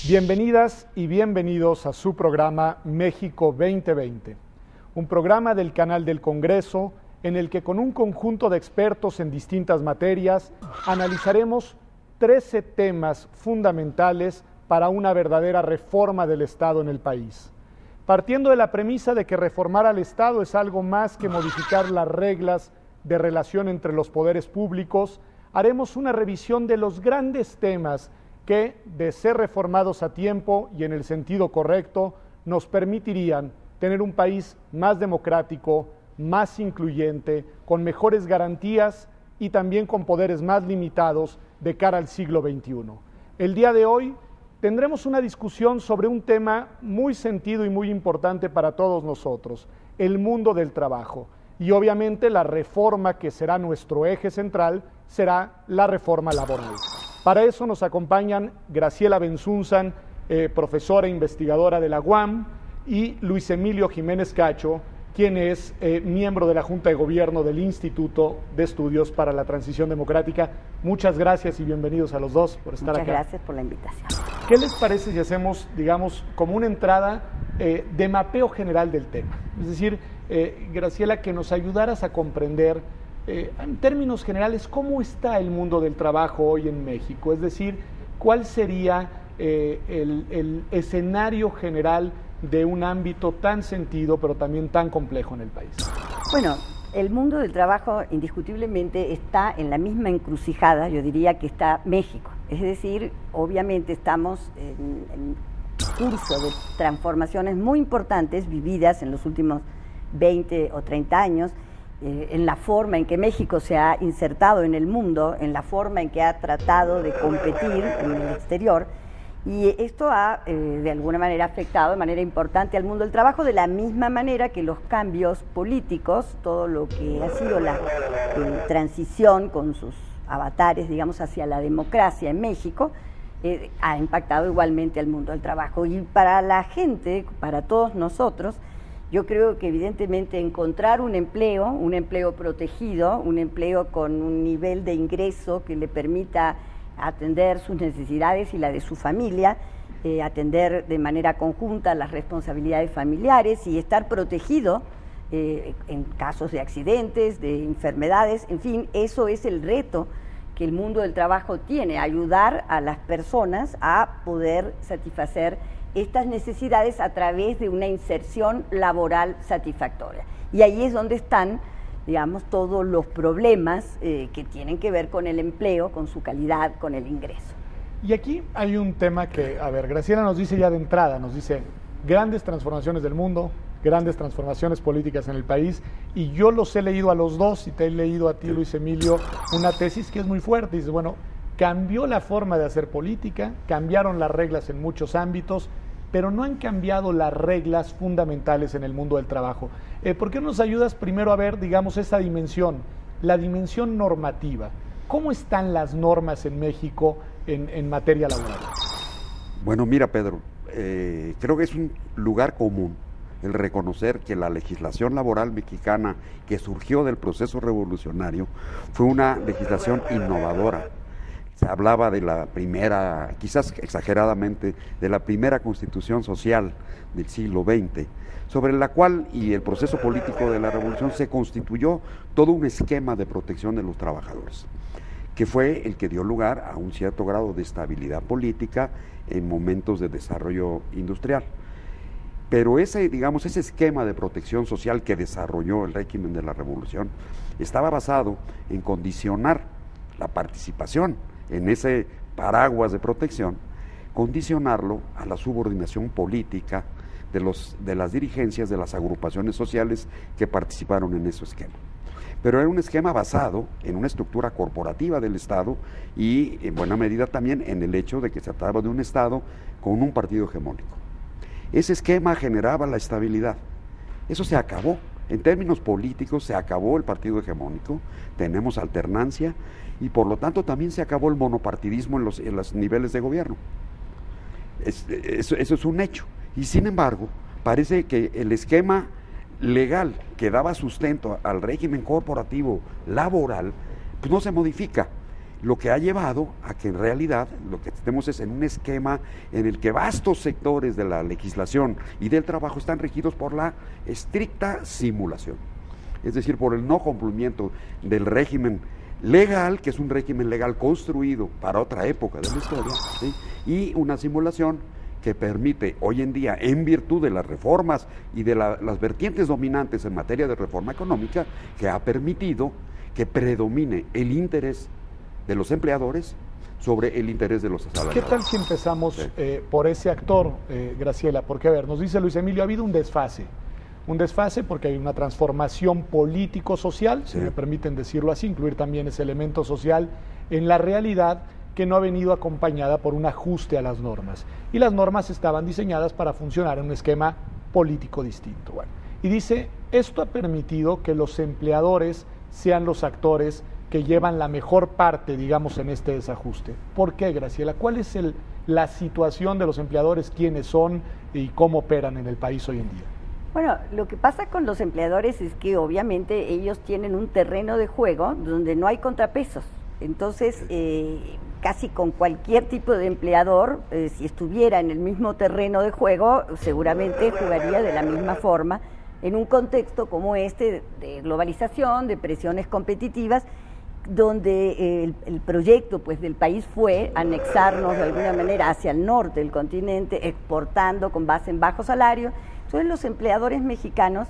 Bienvenidas y bienvenidos a su programa México 2020, un programa del canal del Congreso en el que con un conjunto de expertos en distintas materias analizaremos 13 temas fundamentales para una verdadera reforma del Estado en el país. Partiendo de la premisa de que reformar al Estado es algo más que modificar las reglas de relación entre los poderes públicos, haremos una revisión de los grandes temas que, de ser reformados a tiempo y en el sentido correcto, nos permitirían tener un país más democrático, más incluyente, con mejores garantías y también con poderes más limitados de cara al siglo XXI. El día de hoy tendremos una discusión sobre un tema muy sentido y muy importante para todos nosotros, el mundo del trabajo. Y obviamente la reforma que será nuestro eje central será la reforma laboral. Para eso nos acompañan Graciela Benzunzan, profesora e investigadora de la UAM, y Luis Emilio Jiménez Cacho, quien es miembro de la Junta de Gobierno del Instituto de Estudios para la Transición Democrática. Muchas gracias y bienvenidos a los dos por estar acá. Muchas gracias por la invitación. ¿Qué les parece si hacemos, digamos, como una entrada de mapeo general del tema? Es decir, Graciela, que nos ayudaras a comprender en términos generales cómo está el mundo del trabajo hoy en México. Es decir, ¿cuál sería el escenario general de un ámbito tan sentido, pero también tan complejo en el país? Bueno, el mundo del trabajo indiscutiblemente está en la misma encrucijada, yo diría, que está México. Es decir, obviamente estamos en curso de transformaciones muy importantes vividas en los últimos 20 o 30 años, en la forma en que México se ha insertado en el mundo, en la forma en que ha tratado de competir en el exterior. Y esto ha, de alguna manera, afectado de manera importante al mundo del trabajo, de la misma manera que los cambios políticos, todo lo que ha sido la transición con sus avatares, digamos, hacia la democracia en México, ha impactado igualmente al mundo del trabajo. Y para la gente, para todos nosotros, yo creo que evidentemente encontrar un empleo protegido, un empleo con un nivel de ingreso que le permita atender sus necesidades y la de su familia, atender de manera conjunta las responsabilidades familiares y estar protegido en casos de accidentes, de enfermedades, en fin, eso es el reto que el mundo del trabajo tiene, ayudar a las personas a poder satisfacer estas necesidades a través de una inserción laboral satisfactoria. Y ahí es donde están, digamos, todos los problemas que tienen que ver con el empleo, con su calidad, con el ingreso. Y aquí hay un tema que, a ver, Graciela nos dice ya de entrada, nos dice grandes transformaciones del mundo, grandes transformaciones políticas en el país, y yo los he leído a los dos, y te he leído a ti, Luis Emilio, una tesis que es muy fuerte. Dice, bueno, cambió la forma de hacer política, cambiaron las reglas en muchos ámbitos, pero no han cambiado las reglas fundamentales en el mundo del trabajo. ¿Por qué no nos ayudas primero a ver, digamos, esa dimensión, la dimensión normativa? ¿Cómo están las normas en México en materia laboral? Bueno, mira, Pedro, creo que es un lugar común el reconocer que la legislación laboral mexicana que surgió del proceso revolucionario fue una legislación innovadora. Se hablaba de la primera, quizás exageradamente, de la primera constitución social del siglo XX, sobre la cual y el proceso político de la revolución se constituyó todo un esquema de protección de los trabajadores, que fue el que dio lugar a un cierto grado de estabilidad política en momentos de desarrollo industrial. Pero ese esquema de protección social que desarrolló el régimen de la revolución estaba basado en condicionar la participación en ese paraguas de protección, condicionarlo a la subordinación política de las dirigencias de las agrupaciones sociales que participaron en ese esquema. Pero era un esquema basado en una estructura corporativa del Estado y en buena medida también en el hecho de que se trataba de un Estado con un partido hegemónico. Ese esquema generaba la estabilidad. Eso se acabó. En términos políticos se acabó el partido hegemónico, tenemos alternancia y por lo tanto también se acabó el monopartidismo en los niveles de gobierno. Eso es un hecho. Y sin embargo, parece que el esquema legal que daba sustento al régimen corporativo laboral, pues no se modifica. lo que ha llevado a que en realidad lo que estemos es en un esquema en el que vastos sectores de la legislación y del trabajo están regidos por la estricta simulación, es decir, por el no cumplimiento del régimen legal, que es un régimen legal construido para otra época de la historia, ¿sí? Y una simulación que permite hoy en día, en virtud de las reformas y de las vertientes dominantes en materia de reforma económica, que ha permitido que predomine el interés de los empleadores sobre el interés de los asalariados. ¿Qué tal si empezamos por ese actor, Graciela? Porque, a ver, nos dice Luis Emilio, ha habido un desfase porque hay una transformación político-social, si me permiten decirlo así, incluir también ese elemento social en la realidad que no ha venido acompañada por un ajuste a las normas. Y las normas estaban diseñadas para funcionar en un esquema político distinto. Bueno, y dice, esto ha permitido que los empleadores sean los actores que llevan la mejor parte, digamos, en este desajuste. ¿Por qué, Graciela? ¿Cuál es la situación de los empleadores, quiénes son y cómo operan en el país hoy en día? Bueno, lo que pasa con los empleadores es que obviamente ellos tienen un terreno de juego donde no hay contrapesos. Entonces, casi con cualquier tipo de empleador, si estuviera en el mismo terreno de juego, seguramente jugaría de la misma forma en un contexto como este de globalización, de presiones competitivas, donde el proyecto pues del país fue anexarnos de alguna manera hacia el norte del continente, exportando con base en bajos salarios. Entonces los empleadores mexicanos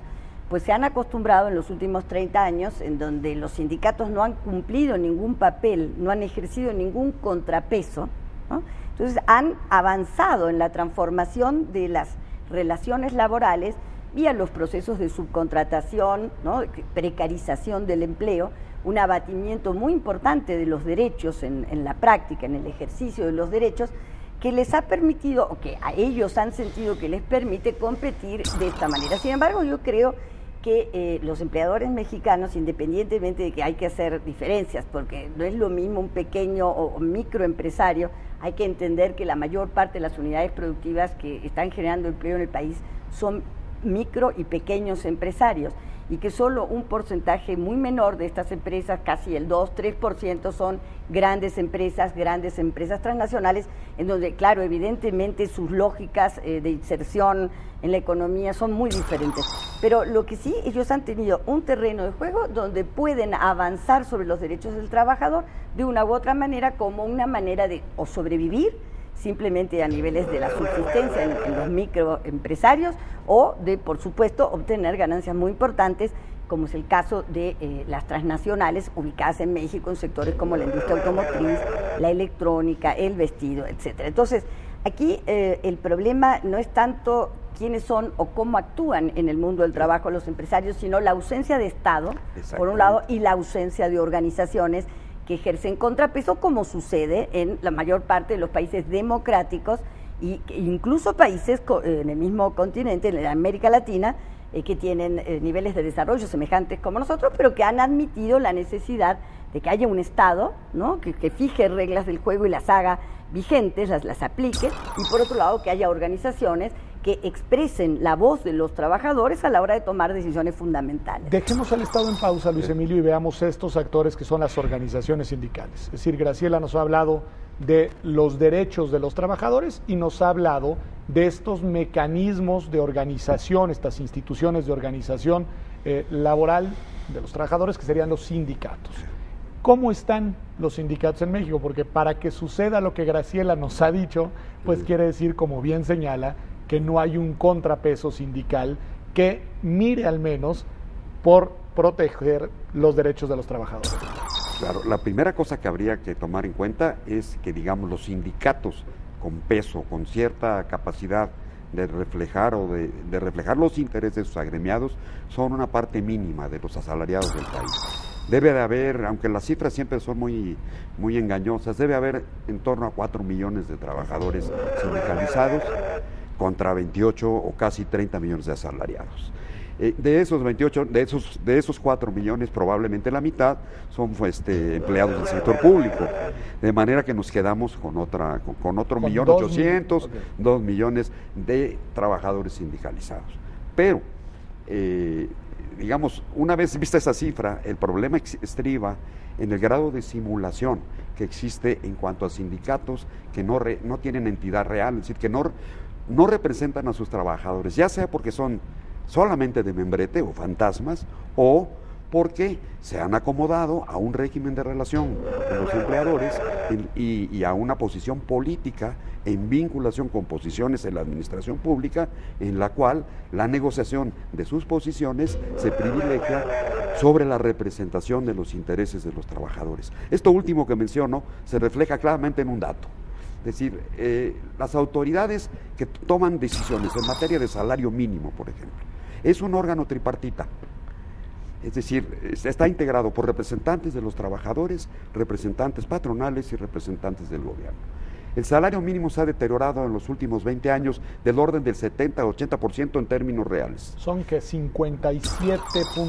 pues se han acostumbrado en los últimos 30 años, en donde los sindicatos no han cumplido ningún papel, no han ejercido ningún contrapeso, ¿no? Entonces han avanzado en la transformación de las relaciones laborales vía los procesos de subcontratación, ¿no?, precarización del empleo, un abatimiento muy importante de los derechos en la práctica, en el ejercicio de los derechos, que les ha permitido, o que a ellos han sentido que les permite competir de esta manera. Sin embargo, yo creo que los empleadores mexicanos, independientemente de que hay que hacer diferencias, porque no es lo mismo un pequeño o microempresario, hay que entender que la mayor parte de las unidades productivas que están generando empleo en el país son micro y pequeños empresarios, y que solo un porcentaje muy menor de estas empresas, casi el 2-3%, son grandes empresas transnacionales, en donde, claro, evidentemente sus lógicas de inserción en la economía son muy diferentes. Pero lo que sí, ellos han tenido un terreno de juego donde pueden avanzar sobre los derechos del trabajador de una u otra manera, como una manera de o sobrevivir simplemente a niveles de la subsistencia en los microempresarios, o de, por supuesto, obtener ganancias muy importantes, como es el caso de las transnacionales ubicadas en México en sectores como la industria automotriz, la electrónica, el vestido, etcétera. Entonces, aquí el problema no es tanto quiénes son o cómo actúan en el mundo del trabajo los empresarios, sino la ausencia de Estado, por un lado, y la ausencia de organizaciones que ejercen contrapeso, como sucede en la mayor parte de los países democráticos, e incluso países en el mismo continente, en América Latina, que tienen niveles de desarrollo semejantes como nosotros, pero que han admitido la necesidad de que haya un Estado, ¿no?, que fije reglas del juego y las haga vigentes, las aplique, y por otro lado que haya organizaciones que expresen la voz de los trabajadores a la hora de tomar decisiones fundamentales. Dejemos al Estado en pausa, Luis Emilio, y veamos estos actores que son las organizaciones sindicales. Es decir, Graciela nos ha hablado de los derechos de los trabajadores y nos ha hablado de estos mecanismos de organización, estas instituciones de organización laboral de los trabajadores, que serían los sindicatos. ¿Cómo están los sindicatos en México? Porque para que suceda lo que Graciela nos ha dicho, pues quiere decir, como bien señala, que no hay un contrapeso sindical que mire al menos por proteger los derechos de los trabajadores. Claro, la primera cosa que habría que tomar en cuenta es que, digamos, los sindicatos con peso, con cierta capacidad de reflejar o de reflejar los intereses de sus agremiados, son una parte mínima de los asalariados del país. Debe de haber, aunque las cifras siempre son muy engañosas, debe haber en torno a 4 millones de trabajadores sindicalizados contra 28 o casi 30 millones de asalariados. De esos 4 millones, probablemente la mitad son empleados del sector público, de manera que nos quedamos con otro 1.800.000, 2 millones de trabajadores sindicalizados. Pero, digamos, una vez vista esa cifra, el problema estriba en el grado de simulación que existe en cuanto a sindicatos que no tienen entidad real, es decir, que no representan a sus trabajadores, ya sea porque son solamente de membrete o fantasmas, o porque se han acomodado a un régimen de relación con los empleadores y a una posición política en vinculación con posiciones en la administración pública, en la cual la negociación de sus posiciones se privilegia sobre la representación de los intereses de los trabajadores. Esto último que menciono se refleja claramente en un dato. Es decir, las autoridades que toman decisiones en materia de salario mínimo, por ejemplo, es un órgano tripartita. Es decir, está integrado por representantes de los trabajadores, representantes patronales y representantes del gobierno. El salario mínimo se ha deteriorado en los últimos 20 años del orden del 70-80% en términos reales. Son que 57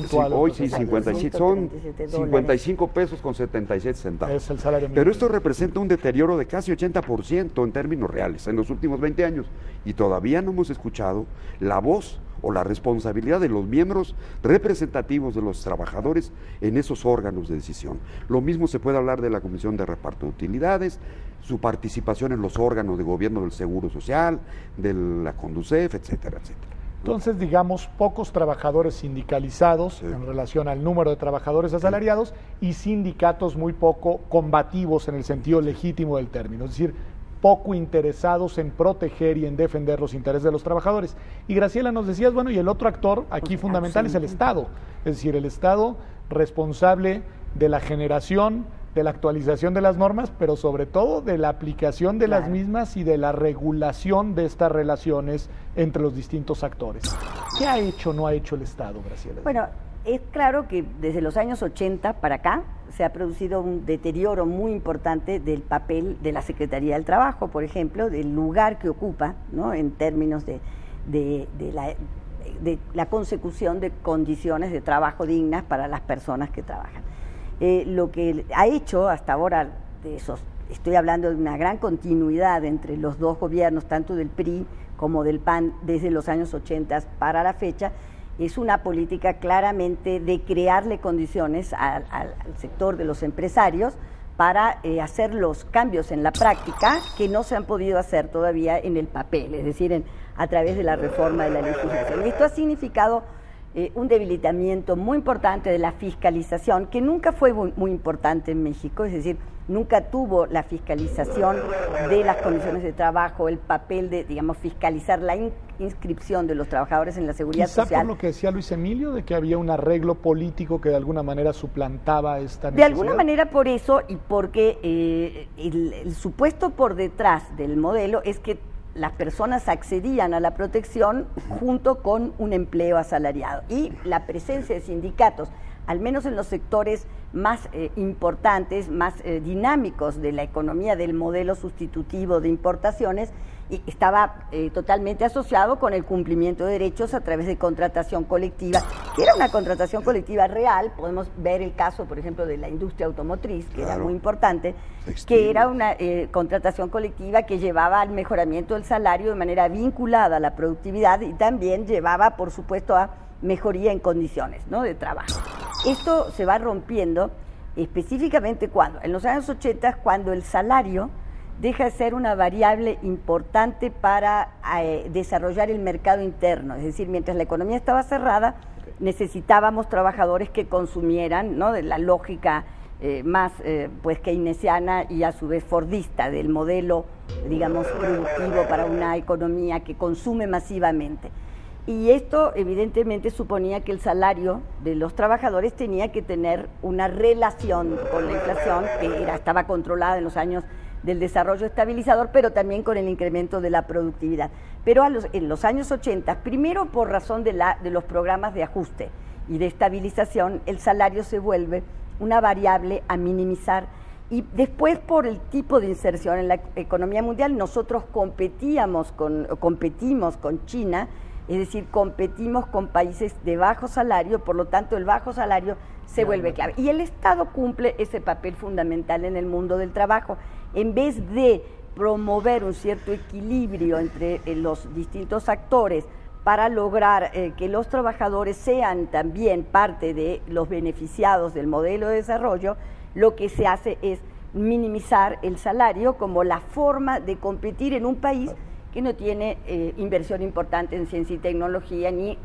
Sí, hoy sí, 57, son 55 pesos con 77 centavos. Es el salario mínimo. Pero esto representa un deterioro de casi 80% en términos reales en los últimos 20 años. Y todavía no hemos escuchado la voz o la responsabilidad de los miembros representativos de los trabajadores en esos órganos de decisión. Lo mismo se puede hablar de la Comisión de Reparto de Utilidades, su participación en los órganos de gobierno del Seguro Social, de la Conducef, etcétera, etcétera. Entonces, digamos, pocos trabajadores sindicalizados en relación al número de trabajadores asalariados y sindicatos muy poco combativos en el sentido legítimo del término, es decir, poco interesados en proteger y en defender los intereses de los trabajadores. Y Graciela, nos decías, bueno, y el otro actor aquí fundamental es el Estado, es decir, el Estado responsable de la generación, de la actualización de las normas, pero sobre todo de la aplicación de las mismas y de la regulación de estas relaciones entre los distintos actores. ¿Qué ha hecho o no ha hecho el Estado, Graciela? Bueno, es claro que desde los años 80 para acá se ha producido un deterioro muy importante del papel de la Secretaría del Trabajo, por ejemplo, del lugar que ocupa, ¿no?, en términos de la consecución de condiciones de trabajo dignas para las personas que trabajan. Lo que ha hecho hasta ahora, estoy hablando de una gran continuidad entre los dos gobiernos, tanto del PRI como del PAN, desde los años 80 para la fecha, es una política claramente de crearle condiciones al sector de los empresarios para hacer los cambios en la práctica que no se han podido hacer todavía en el papel, es decir, a través de la reforma de la legislación. Y esto ha significado un debilitamiento muy importante de la fiscalización, que nunca fue muy importante en México, es decir, nunca tuvo la fiscalización de las condiciones de trabajo, el papel de, digamos, fiscalizar la inscripción de los trabajadores en la seguridad social. Quizá por lo que decía Luis Emilio, de que había un arreglo político que de alguna manera suplantaba esta necesidad. De alguna manera por eso, y porque el supuesto por detrás del modelo es que las personas accedían a la protección junto con un empleo asalariado. Y la presencia de sindicatos, al menos en los sectores más importantes, más dinámicos de la economía del modelo sustitutivo de importaciones, y estaba totalmente asociado con el cumplimiento de derechos a través de contratación colectiva, que era una contratación colectiva real. Podemos ver el caso, por ejemplo, de la industria automotriz, que era muy importante, que era una contratación colectiva que llevaba al mejoramiento del salario de manera vinculada a la productividad y también llevaba, por supuesto, a mejoría en condiciones, ¿no?, de trabajo. Esto se va rompiendo específicamente cuando, en los años 80, cuando el salario deja de ser una variable importante para desarrollar el mercado interno, es decir, mientras la economía estaba cerrada, necesitábamos trabajadores que consumieran, ¿no?, de la lógica más pues keynesiana y a su vez fordista del modelo, digamos, productivo para una economía que consume masivamente. Y esto evidentemente suponía que el salario de los trabajadores tenía que tener una relación con la inflación que estaba controlada en los años del desarrollo estabilizador, pero también con el incremento de la productividad. Pero en los años 80, primero por razón de los programas de ajuste y de estabilización, el salario se vuelve una variable a minimizar. Y después, por el tipo de inserción en la economía mundial, nosotros competimos con China, es decir, competimos con países de bajo salario, por lo tanto el bajo salario se vuelve clave. Y el Estado cumple ese papel fundamental en el mundo del trabajo. En vez de promover un cierto equilibrio entre los distintos actores para lograr que los trabajadores sean también parte de los beneficiados del modelo de desarrollo, lo que se hace es minimizar el salario como la forma de competir en un país que no tiene inversión importante en ciencia y tecnología ni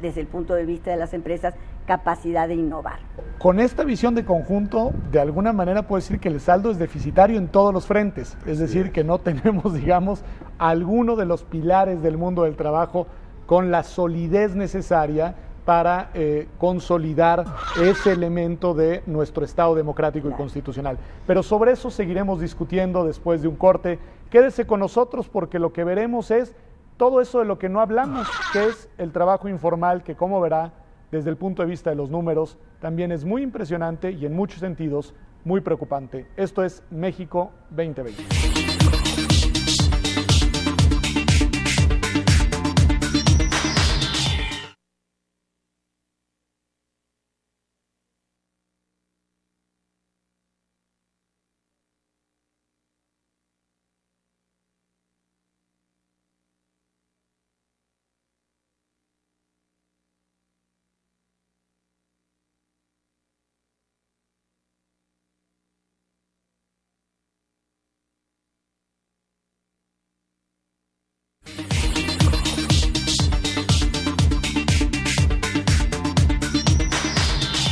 desde el punto de vista de las empresas capacidad de innovar. Con esta visión de conjunto, de alguna manera puedo decir que el saldo es deficitario en todos los frentes, es decir, que no tenemos, digamos, alguno de los pilares del mundo del trabajo con la solidez necesaria para consolidar ese elemento de nuestro Estado democrático y constitucional. Pero sobre eso seguiremos discutiendo después de un corte. Quédese con nosotros porque lo que veremos es todo eso de lo que no hablamos, que es el trabajo informal, que como verá, desde el punto de vista de los números, también es muy impresionante y en muchos sentidos muy preocupante. Esto es México 2020.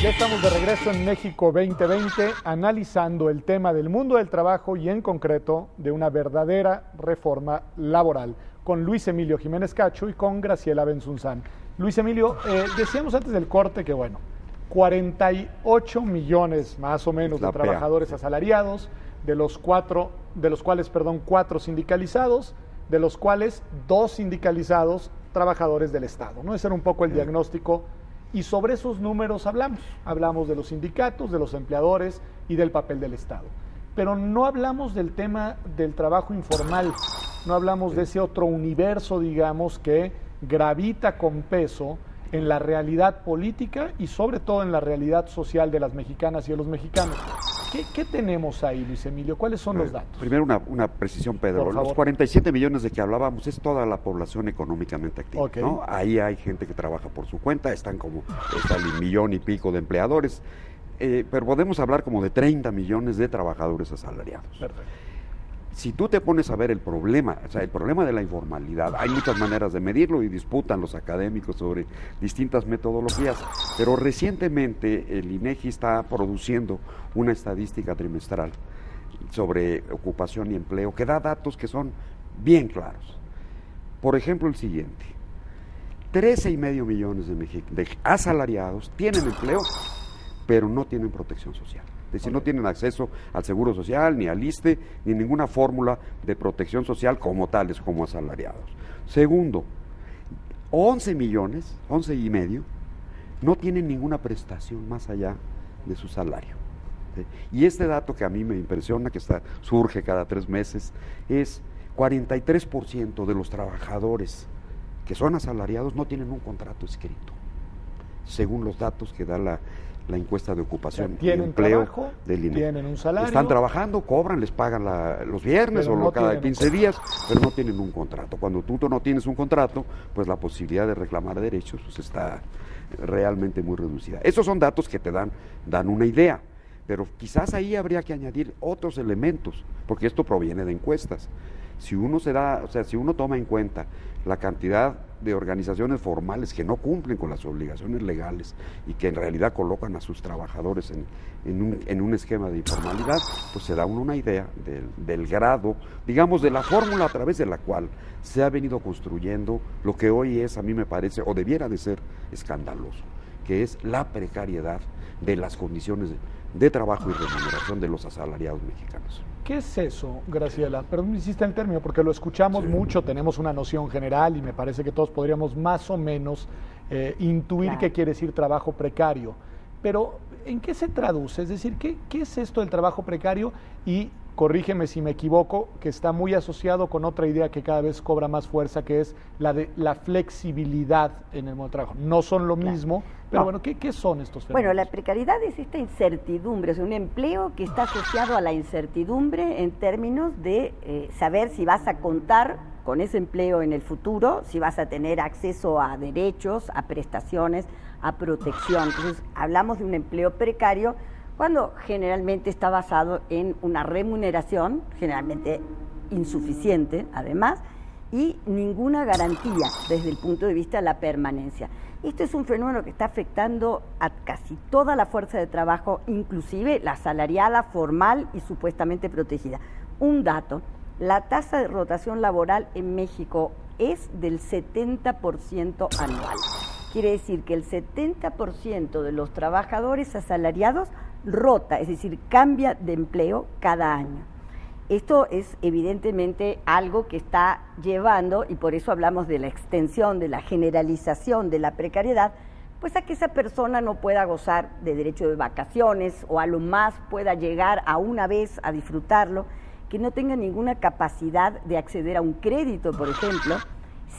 Ya estamos de regreso en México 2020, analizando el tema del mundo del trabajo y en concreto de una verdadera reforma laboral, con Luis Emilio Jiménez Cacho y con Graciela Benzunzán. Luis Emilio, decíamos antes del corte que, bueno, 48 millones más o menos de trabajadores asalariados, de los cuales 4 sindicalizados, de los cuales 2 sindicalizados trabajadores del Estado, ¿no? Ese era un poco el diagnóstico. Y sobre esos números hablamos de los sindicatos, de los empleadores y del papel del Estado. Pero no hablamos del tema del trabajo informal, no hablamos de ese otro universo, digamos, que gravita con peso en la realidad política y sobre todo en la realidad social de las mexicanas y de los mexicanos. ¿Qué tenemos ahí, Luis Emilio? ¿Cuáles son los datos? Primero una precisión, Pedro. Los 47 millones de que hablábamos es toda la población económicamente activa, okay, ¿no? Ahí hay gente que trabaja por su cuenta, está el millón y pico de empleadores, pero podemos hablar como de 30 millones de trabajadores asalariados. Perfecto. Si tú te pones a ver el problema, o sea, el problema de la informalidad, hay muchas maneras de medirlo y disputan los académicos sobre distintas metodologías, pero recientemente el INEGI está produciendo una estadística trimestral sobre ocupación y empleo que da datos que son bien claros. Por ejemplo, el siguiente: 13,5 millones de asalariados tienen empleo, pero no tienen protección social. Es decir, no tienen acceso al Seguro Social, ni al ISSSTE, ni ninguna fórmula de protección social como tales, como asalariados. Segundo, 11 millones, 11,5, no tienen ninguna prestación más allá de su salario. ¿Sí? Y este dato que a mí me impresiona, que surge cada 3 meses, es 43% de los trabajadores que son asalariados no tienen un contrato escrito, según los datos que da la encuesta de ocupación y empleo del INEGI. Tienen un salario. Están trabajando, cobran, les pagan los viernes o cada 15 días, pero no tienen un contrato. Cuando tú no tienes un contrato, pues la posibilidad de reclamar derechos pues está realmente muy reducida. Esos son datos que te dan una idea, pero quizás ahí habría que añadir otros elementos, porque esto proviene de encuestas. Si uno toma en cuenta la cantidad de organizaciones formales que no cumplen con las obligaciones legales y que en realidad colocan a sus trabajadores en un esquema de informalidad, pues se da uno una idea del grado, digamos, de la fórmula a través de la cual se ha venido construyendo lo que hoy es, a mí me parece, o debiera de ser escandaloso, que es la precariedad de las condiciones de trabajo y remuneración de los asalariados mexicanos. ¿Qué es eso, Graciela? Perdón, me hiciste el término, porque lo escuchamos mucho, tenemos una noción general y me parece que todos podríamos más o menos intuir qué quiere decir trabajo precario. Pero, ¿en qué se traduce? Es decir, ¿qué es esto del trabajo precario? Y corrígeme si me equivoco, que está muy asociado con otra idea que cada vez cobra más fuerza, que es la de la flexibilidad en el mundo del trabajo. No son lo mismo, pero bueno, ¿qué son estos fenómenos? Bueno, la precariedad es esta incertidumbre, es un empleo que está asociado a la incertidumbre en términos de saber si vas a contar con ese empleo en el futuro, si vas a tener acceso a derechos, a prestaciones, a protección. Entonces, hablamos de un empleo precario cuando generalmente está basado en una remuneración, generalmente insuficiente además, y ninguna garantía desde el punto de vista de la permanencia. Esto es un fenómeno que está afectando a casi toda la fuerza de trabajo, inclusive la asalariada, formal y supuestamente protegida. Un dato, la tasa de rotación laboral en México es del 70% anual. Quiere decir que el 70% de los trabajadores asalariados rota, es decir, cambia de empleo cada año. Esto es evidentemente algo que está llevando, y por eso hablamos de la extensión, de la generalización de la precariedad, pues a que esa persona no pueda gozar de derecho de vacaciones o a lo más pueda llegar a una vez a disfrutarlo, que no tenga ninguna capacidad de acceder a un crédito, por ejemplo.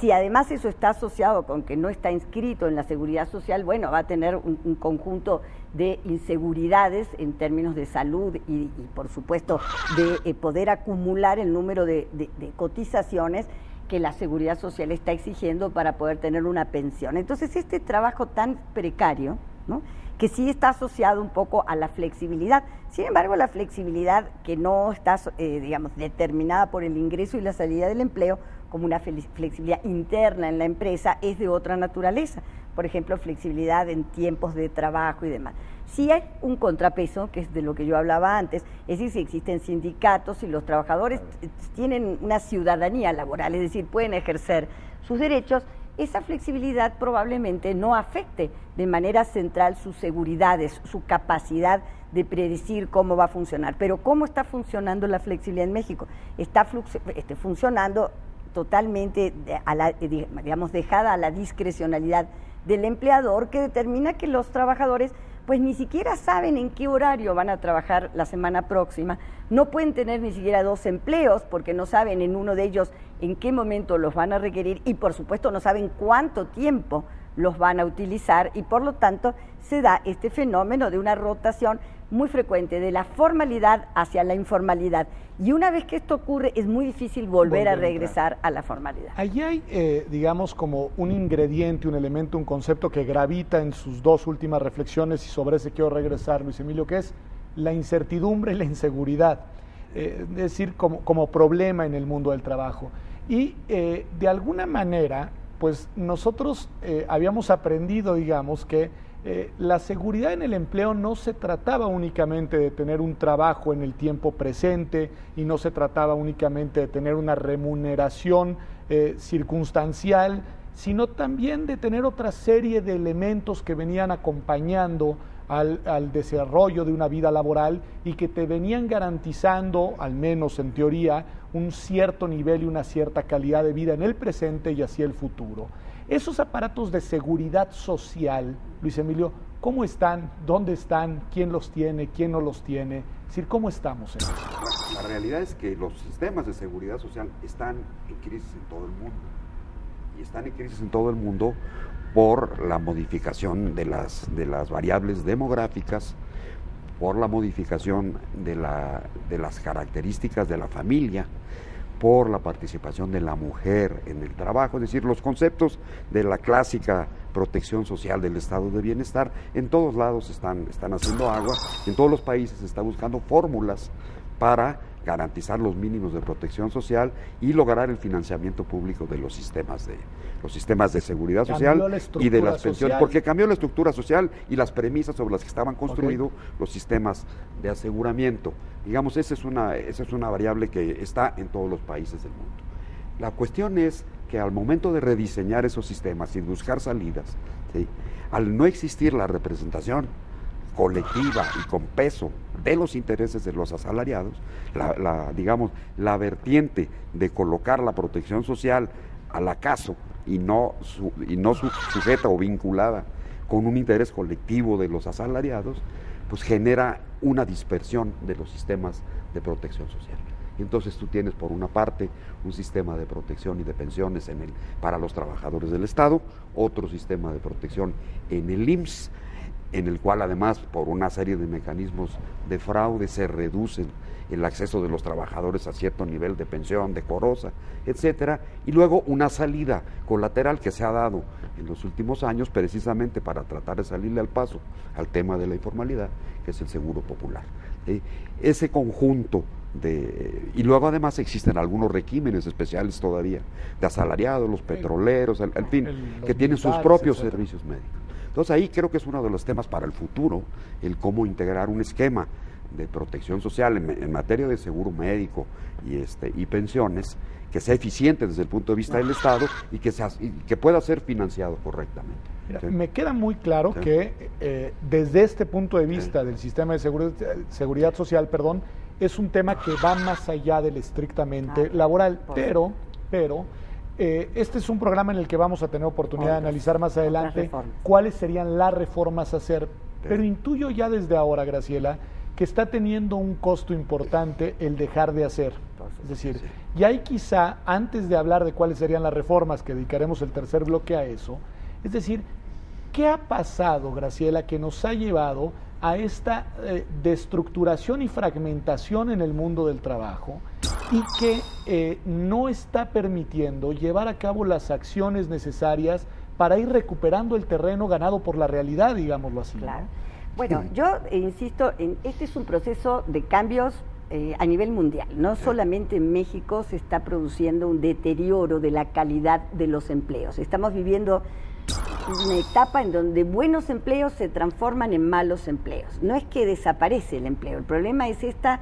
Si además eso está asociado con que no está inscrito en la seguridad social, bueno, va a tener un conjunto de inseguridades en términos de salud y por supuesto, de poder acumular el número de cotizaciones que la seguridad social está exigiendo para poder tener una pensión. Entonces, este trabajo tan precario, ¿no?, que sí está asociado un poco a la flexibilidad. Sin embargo, la flexibilidad que no está, digamos, determinada por el ingreso y la salida del empleo, como una flexibilidad interna en la empresa, es de otra naturaleza. Por ejemplo, flexibilidad en tiempos de trabajo y demás. Sí hay un contrapeso, que es de lo que yo hablaba antes, es decir, si existen sindicatos y los trabajadores tienen una ciudadanía laboral, es decir, pueden ejercer sus derechos, esa flexibilidad probablemente no afecte de manera central sus seguridades, su capacidad de predecir cómo va a funcionar. Pero ¿cómo está funcionando la flexibilidad en México? Está funcionando totalmente, digamos, dejada a la discrecionalidad del empleador, que determina que los trabajadores pues ni siquiera saben en qué horario van a trabajar la semana próxima, no pueden tener ni siquiera 2 empleos porque no saben en uno de ellos en qué momento los van a requerir y por supuesto no saben cuánto tiempo los van a utilizar y por lo tanto se da este fenómeno de una rotación muy frecuente de la formalidad hacia la informalidad. Y una vez que esto ocurre es muy difícil volver a regresar a la formalidad. Allí hay, digamos, como un ingrediente, un elemento, un concepto que gravita en sus 2 últimas reflexiones y sobre ese quiero regresar, Luis Emilio, que es la incertidumbre y la inseguridad, es decir, como problema en el mundo del trabajo. Y de alguna manera, pues nosotros habíamos aprendido, digamos, que la seguridad en el empleo no se trataba únicamente de tener un trabajo en el tiempo presente y no se trataba únicamente de tener una remuneración circunstancial, sino también de tener otra serie de elementos que venían acompañando al desarrollo de una vida laboral y que te venían garantizando, al menos en teoría, un cierto nivel y una cierta calidad de vida en el presente y hacia el futuro. Esos aparatos de seguridad social, Luis Emilio, ¿cómo están? ¿Dónde están? ¿Quién los tiene? ¿Quién no los tiene? Es decir, ¿cómo estamos en eso? La realidad es que los sistemas de seguridad social están en crisis en todo el mundo. Y están en crisis en todo el mundo por la modificación de las variables demográficas, por la modificación de las características de la familia, por la participación de la mujer en el trabajo, es decir, los conceptos de la clásica protección social del estado de bienestar, en todos lados están haciendo agua, en todos los países se está buscando fórmulas para garantizar los mínimos de protección social y lograr el financiamiento público de los sistemas de seguridad social y de las pensiones, porque cambió la estructura social y las premisas sobre las que estaban construidos los sistemas de aseguramiento. Digamos, esa es una variable que está en todos los países del mundo. La cuestión es que al momento de rediseñar esos sistemas y buscar salidas, ¿sí?, al no existir la representación colectiva y con peso de los intereses de los asalariados, la vertiente de colocar la protección social al acaso y no sujeta o vinculada con un interés colectivo de los asalariados, pues genera una dispersión de los sistemas de protección social. Y entonces tú tienes por una parte un sistema de protección y de pensiones para los trabajadores del Estado, otro sistema de protección en el IMSS, en el cual además por una serie de mecanismos de fraude se reducen el acceso de los trabajadores a cierto nivel de pensión decorosa, etcétera, y luego una salida colateral que se ha dado en los últimos años precisamente para tratar de salirle al paso al tema de la informalidad, que es el seguro popular. Ese conjunto y luego además existen algunos regímenes especiales todavía de asalariados, los petroleros, en fin, que tienen sus propios servicios médicos. Entonces ahí creo que es uno de los temas para el futuro, el cómo integrar un esquema de protección social en materia de seguro médico y pensiones que sea eficiente desde el punto de vista del Estado y que pueda ser financiado correctamente. Mira, ¿sí? Me queda muy claro que desde este punto de vista del sistema de seguridad social, es un tema que va más allá del estrictamente laboral, pero este es un programa en el que vamos a tener oportunidad de analizar más adelante cuáles serían las reformas a hacer, pero intuyo ya desde ahora, Graciela, que está teniendo un costo importante el dejar de hacer. Es decir, y ahí quizá, antes de hablar de cuáles serían las reformas, que dedicaremos el tercer bloque a eso, es decir, ¿qué ha pasado, Graciela, que nos ha llevado a esta destructuración y fragmentación en el mundo del trabajo y que no está permitiendo llevar a cabo las acciones necesarias para ir recuperando el terreno ganado por la realidad, digámoslo así? Claro. Bueno, yo insisto, este es un proceso de cambios a nivel mundial. No solamente en México se está produciendo un deterioro de la calidad de los empleos. Estamos viviendo una etapa en donde buenos empleos se transforman en malos empleos. No es que desaparece el empleo, el problema es esta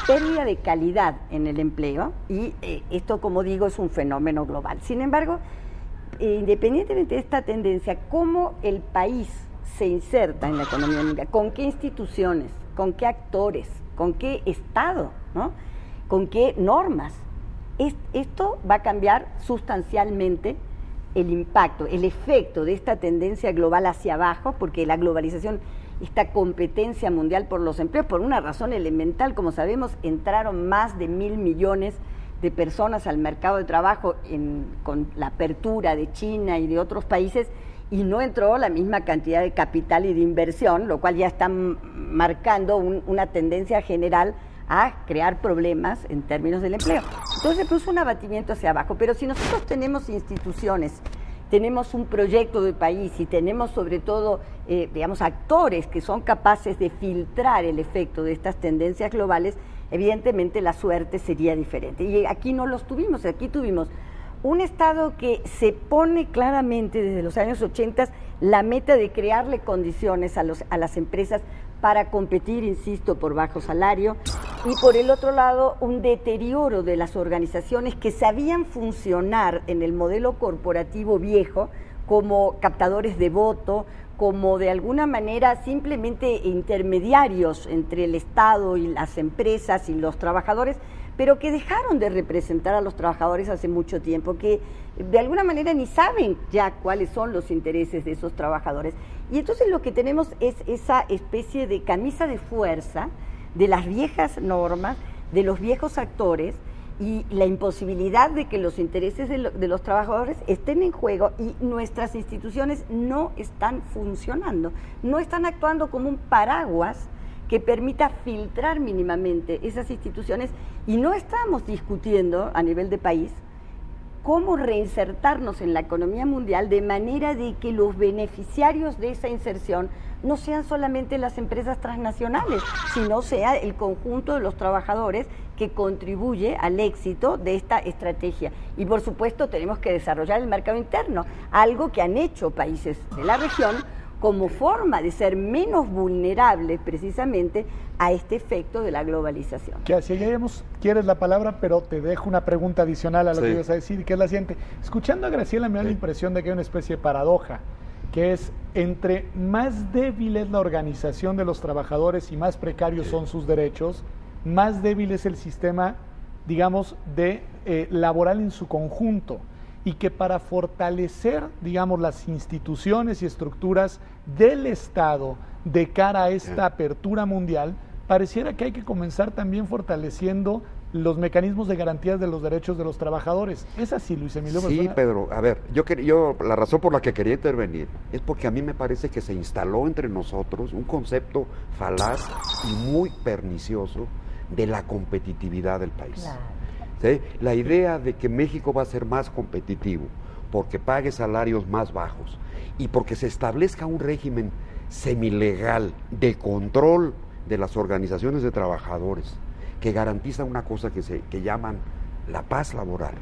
pérdida de calidad en el empleo y esto, como digo, es un fenómeno global. Sin embargo, independientemente de esta tendencia, ¿cómo el país se inserta en la economía mundial? ¿Con qué instituciones? ¿Con qué actores? ¿Con qué Estado? ¿No? ¿Con qué normas? Esto va a cambiar sustancialmente el impacto, el efecto de esta tendencia global hacia abajo, porque la globalización, esta competencia mundial por los empleos, por una razón elemental, como sabemos, entraron más de 1.000 millones de personas al mercado de trabajo con la apertura de China y de otros países, y no entró la misma cantidad de capital y de inversión, lo cual ya está marcando una tendencia general a crear problemas en términos del empleo. Entonces se produce un abatimiento hacia abajo, pero si nosotros tenemos instituciones, tenemos un proyecto de país y tenemos sobre todo, actores que son capaces de filtrar el efecto de estas tendencias globales, evidentemente la suerte sería diferente. Y aquí no los tuvimos, aquí tuvimos un Estado que se pone claramente desde los años 80 la meta de crearle condiciones a las empresas para competir, insisto, por bajo salario, y por el otro lado un deterioro de las organizaciones que sabían funcionar en el modelo corporativo viejo como captadores de voto, como de alguna manera simplemente intermediarios entre el Estado y las empresas y los trabajadores, pero que dejaron de representar a los trabajadores hace mucho tiempo, que de alguna manera ni saben ya cuáles son los intereses de esos trabajadores. Y entonces lo que tenemos es esa especie de camisa de fuerza de las viejas normas, de los viejos actores, y la imposibilidad de que los intereses de los trabajadores estén en juego, y nuestras instituciones no están funcionando, no están actuando como un paraguas que permita filtrar mínimamente esas instituciones, y no estamos discutiendo a nivel de país cómo reinsertarnos en la economía mundial de manera de que los beneficiarios de esa inserción no sean solamente las empresas transnacionales, sino sea el conjunto de los trabajadores que contribuye al éxito de esta estrategia. Y por supuesto tenemos que desarrollar el mercado interno, algo que han hecho países de la región como forma de ser menos vulnerables precisamente a este efecto de la globalización. Que así lleguemos, quieres la palabra, pero te dejo una pregunta adicional a lo que ibas a decir, que es la siguiente. Escuchando a Graciela me da la impresión de que hay una especie de paradoja, que es entre más débil es la organización de los trabajadores y más precarios son sus derechos, más débil es el sistema, digamos, de laboral en su conjunto, y que para fortalecer, digamos, las instituciones y estructuras del Estado de cara a esta apertura mundial, pareciera que hay que comenzar también fortaleciendo los mecanismos de garantías de los derechos de los trabajadores. ¿Es así, Luis Emilio? Sí, Pedro, a ver, yo la razón por la que quería intervenir es porque a mí me parece que se instaló entre nosotros un concepto falaz y muy pernicioso de la competitividad del país. Claro. ¿Sí? La idea de que México va a ser más competitivo porque pague salarios más bajos y porque se establezca un régimen semilegal de control de las organizaciones de trabajadores que garantiza una cosa que llaman la paz laboral,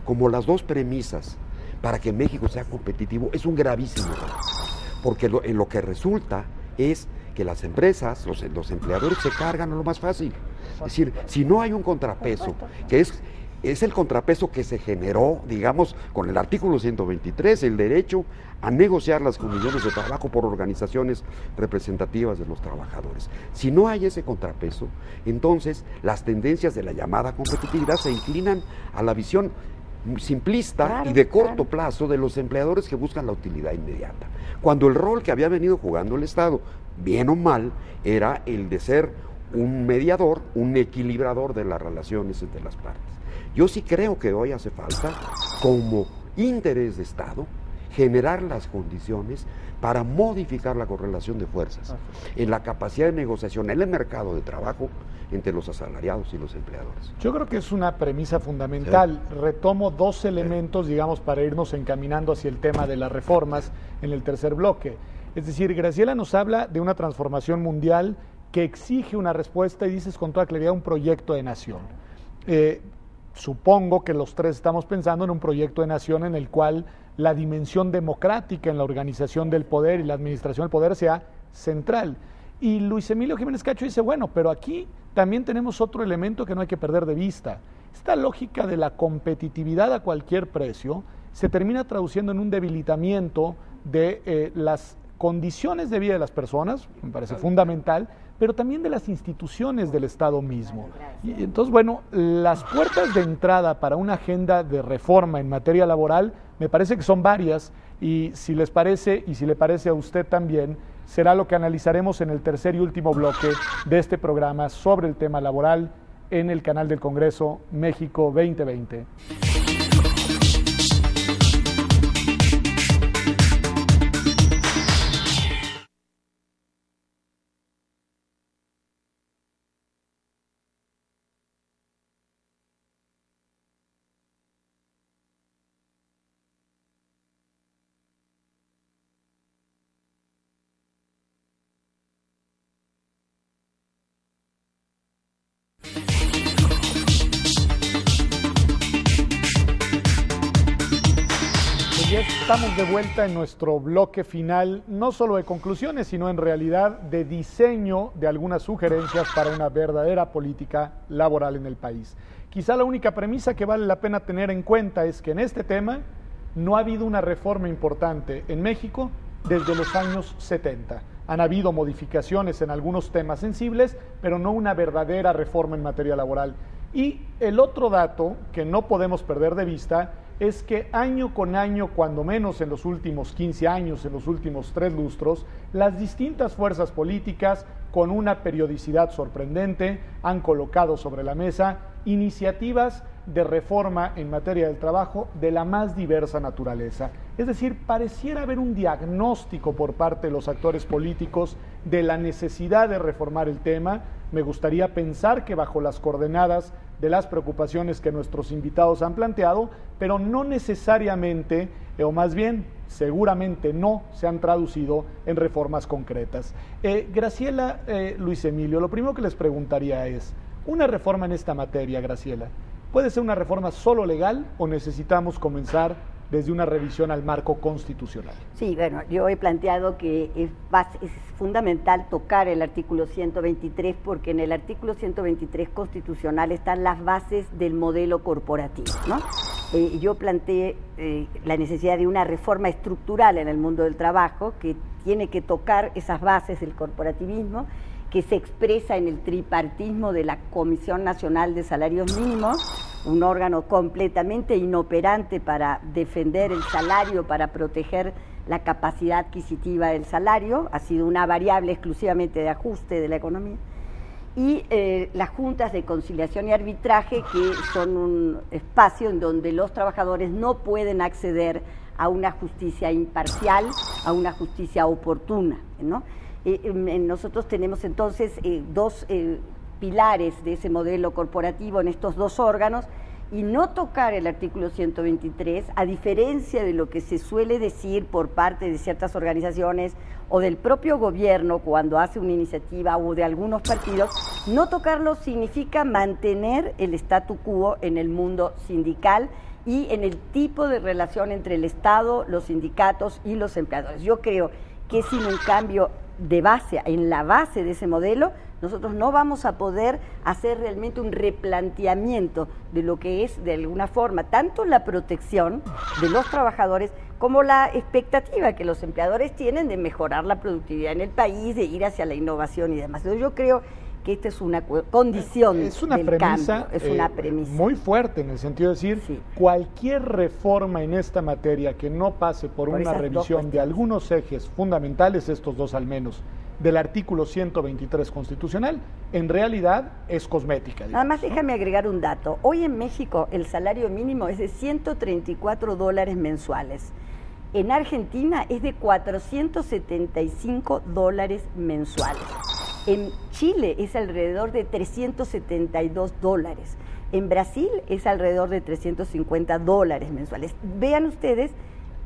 como las dos premisas para que México sea competitivo, es un gravísimo error, porque en lo que resulta es que las empresas, los empleadores se cargan a lo más fácil. Es decir, si no hay un contrapeso, que es el contrapeso que se generó, digamos, con el artículo 123, el derecho a negociar las condiciones de trabajo por organizaciones representativas de los trabajadores. Si no hay ese contrapeso, entonces las tendencias de la llamada competitividad se inclinan a la visión simplista y de corto plazo de los empleadores que buscan la utilidad inmediata. Cuando el rol que había venido jugando el Estado, bien o mal, era el de ser un mediador, un equilibrador de las relaciones entre las partes. Yo sí creo que hoy hace falta, como interés de Estado, generar las condiciones para modificar la correlación de fuerzas en la capacidad de negociación en el mercado de trabajo entre los asalariados y los empleadores. Yo creo que es una premisa fundamental. Sí. Retomo dos elementos, digamos, para irnos encaminando hacia el tema de las reformas en el tercer bloque. Es decir, Graciela nos habla de una transformación mundial que exige una respuesta y dices con toda claridad un proyecto de nación. Supongo que los tres estamos pensando en un proyecto de nación en el cual la dimensión democrática en la organización del poder y la administración del poder sea central. Y Luis Emilio Jiménez Cacho dice, bueno, pero aquí también tenemos otro elemento que no hay que perder de vista. Esta lógica de la competitividad a cualquier precio se termina traduciendo en un debilitamiento de las condiciones de vida de las personas, me parece fundamental, pero también de las instituciones del Estado mismo. Y entonces, bueno, las puertas de entrada para una agenda de reforma en materia laboral me parece que son varias, y si les parece, y si le parece a usted también, será lo que analizaremos en el tercer y último bloque de este programa sobre el tema laboral en el canal del Congreso México 2020. Ya estamos de vuelta en nuestro bloque final, no solo de conclusiones, sino en realidad de diseño de algunas sugerencias para una verdadera política laboral en el país. Quizá la única premisa que vale la pena tener en cuenta es que en este tema no ha habido una reforma importante en México desde los años 70. Han habido modificaciones en algunos temas sensibles, pero no una verdadera reforma en materia laboral. Y el otro dato que no podemos perder de vista es que año con año, cuando menos en los últimos 15 años, en los últimos 3 lustros, las distintas fuerzas políticas, con una periodicidad sorprendente, han colocado sobre la mesa iniciativas de reforma en materia del trabajo de la más diversa naturaleza. Es decir, pareciera haber un diagnóstico por parte de los actores políticos de la necesidad de reformar el tema. Me gustaría pensar que bajo las coordenadas de las preocupaciones que nuestros invitados han planteado, pero no necesariamente, o más bien seguramente no, se han traducido en reformas concretas. Graciela, Luis Emilio, lo primero que les preguntaría es, una reforma en esta materia, Graciela, ¿puede ser una reforma solo legal o necesitamos comenzar desde una revisión al marco constitucional? Sí, bueno, yo he planteado que es fundamental tocar el artículo 123 porque en el artículo 123 constitucional están las bases del modelo corporativo, ¿no? Yo planteé la necesidad de una reforma estructural en el mundo del trabajo que tiene que tocar esas bases del corporativismo, que se expresa en el tripartismo de la Comisión Nacional de Salarios Mínimos, un órgano completamente inoperante para defender el salario, para proteger la capacidad adquisitiva del salario, ha sido una variable exclusivamente de ajuste de la economía. y las juntas de conciliación y arbitraje, que son un espacio en donde los trabajadores no pueden acceder a una justicia imparcial, a una justicia oportuna, ¿no? Nosotros tenemos entonces dos pilares de ese modelo corporativo en estos dos órganos, y no tocar el artículo 123, a diferencia de lo que se suele decir por parte de ciertas organizaciones o del propio gobierno cuando hace una iniciativa, o de algunos partidos, no tocarlo significa mantener el statu quo en el mundo sindical y en el tipo de relación entre el Estado, los sindicatos y los empleadores. Yo creo que sin un cambio de base, en la base de ese modelo, nosotros no vamos a poder hacer realmente un replanteamiento de lo que es, de alguna forma, tanto la protección de los trabajadores como la expectativa que los empleadores tienen de mejorar la productividad en el país, de ir hacia la innovación y demás. Entonces yo creo que esta es una condición es una del premisa, cambio, es una premisa muy fuerte, en el sentido de decir, sí, cualquier reforma en esta materia que no pase por una revisión de algunos ejes fundamentales, estos dos al menos, del artículo 123 constitucional, en realidad es cosmética. Nada más déjame agregar un dato. Hoy en México el salario mínimo es de $134 mensuales. En Argentina es de $475 mensuales. En Chile es alrededor de $372. En Brasil es alrededor de $350 mensuales. Vean ustedes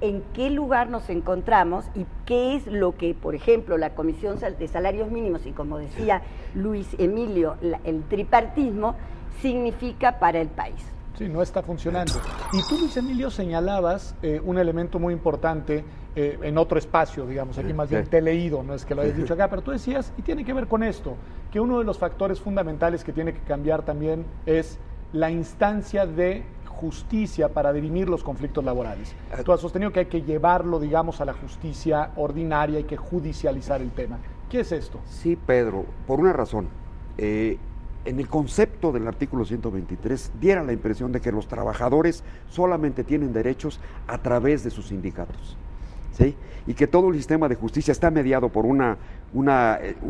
en qué lugar nos encontramos y qué es lo que, por ejemplo, la Comisión de Salarios Mínimos y, como decía Luis Emilio, el tripartismo significa para el país. Sí, no está funcionando. Y tú, Luis Emilio, señalabas un elemento muy importante en otro espacio, digamos, aquí más bien te he leído, no es que lo hayas dicho acá, pero tú decías, y tiene que ver con esto, que uno de los factores fundamentales que tiene que cambiar también es la instancia de justicia para dirimir los conflictos laborales. Tú has sostenido que hay que llevarlo, digamos, a la justicia ordinaria, hay que judicializar el tema. ¿Qué es esto? Sí, Pedro, por una razón. En el concepto del artículo 123 diera la impresión de que los trabajadores solamente tienen derechos a través de sus sindicatos, ¿sí? Y que todo el sistema de justicia está mediado por un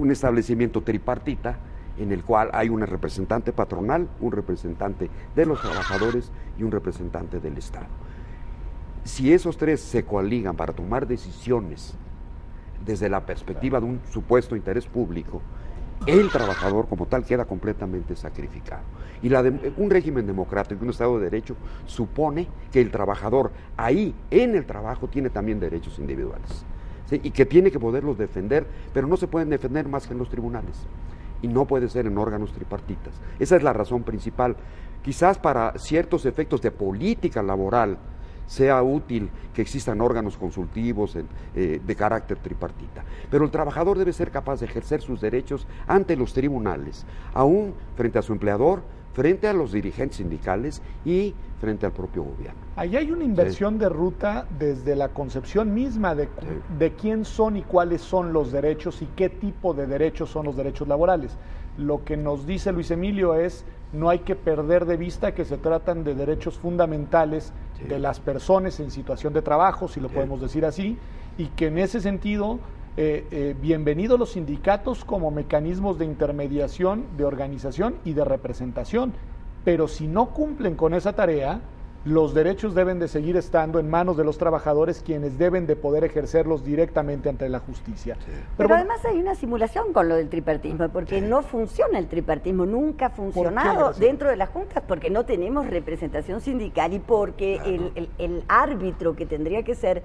establecimiento tripartita, en el cual hay un representante patronal, un representante de los trabajadores y un representante del Estado. Si esos tres se coaligan para tomar decisiones desde la perspectiva de un supuesto interés público, el trabajador como tal queda completamente sacrificado. Y un régimen democrático, un Estado de Derecho, supone que el trabajador ahí, en el trabajo, tiene también derechos individuales, ¿sí? Y que tiene que poderlos defender, pero no se pueden defender más que en los tribunales. Y no puede ser en órganos tripartitas. Esa es la razón principal. Quizás para ciertos efectos de política laboral sea útil que existan órganos consultivos de carácter tripartita. Pero el trabajador debe ser capaz de ejercer sus derechos ante los tribunales, aún frente a su empleador, frente a los dirigentes sindicales y frente al propio gobierno. Ahí hay una inversión de ruta desde la concepción misma de quién son y cuáles son los derechos y qué tipo de derechos son los derechos laborales. Lo que nos dice Luis Emilio es, no hay que perder de vista que se tratan de derechos fundamentales de las personas en situación de trabajo, si lo podemos decir así, y que en ese sentido, bienvenidos los sindicatos como mecanismos de intermediación, de organización y de representación, pero si no cumplen con esa tarea, los derechos deben de seguir estando en manos de los trabajadores, quienes deben de poder ejercerlos directamente ante la justicia. Sí. Pero bueno, además hay una simulación con lo del tripartismo, porque no funciona el tripartismo, nunca ha funcionado dentro de las juntas, porque no tenemos representación sindical y porque el árbitro que tendría que ser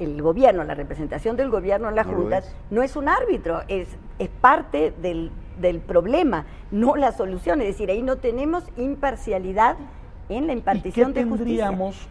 el gobierno, la representación del gobierno en las juntas, no es un árbitro, es parte del problema, no la solución. Es decir, ahí no tenemos imparcialidad en la impartición de justicia. ¿Qué tendríamos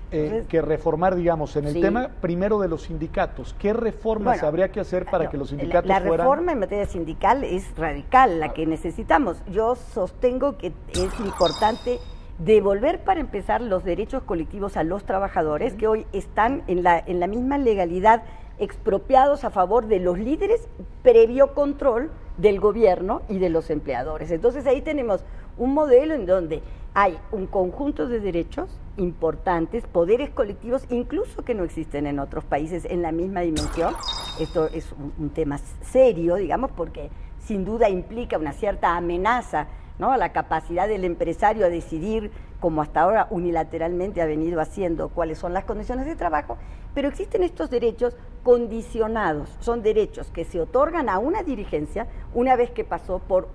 que reformar, digamos, en el tema primero de los sindicatos? ¿Qué reformas habría que hacer para que los sindicatos la reforma en materia sindical es radical, la que necesitamos. Yo sostengo que es importante devolver, para empezar, los derechos colectivos a los trabajadores, que hoy están en la misma legalidad, expropiados a favor de los líderes, previo control del gobierno y de los empleadores. Entonces ahí tenemos un modelo en donde hay un conjunto de derechos importantes, poderes colectivos, incluso que no existen en otros países en la misma dimensión. Esto es un tema serio, digamos, porque sin duda implica una cierta amenaza, ¿no?, a la capacidad del empresario a decidir, como hasta ahora unilateralmente ha venido haciendo, cuáles son las condiciones de trabajo, pero existen estos derechos condicionados, son derechos que se otorgan a una dirigencia una vez que pasó por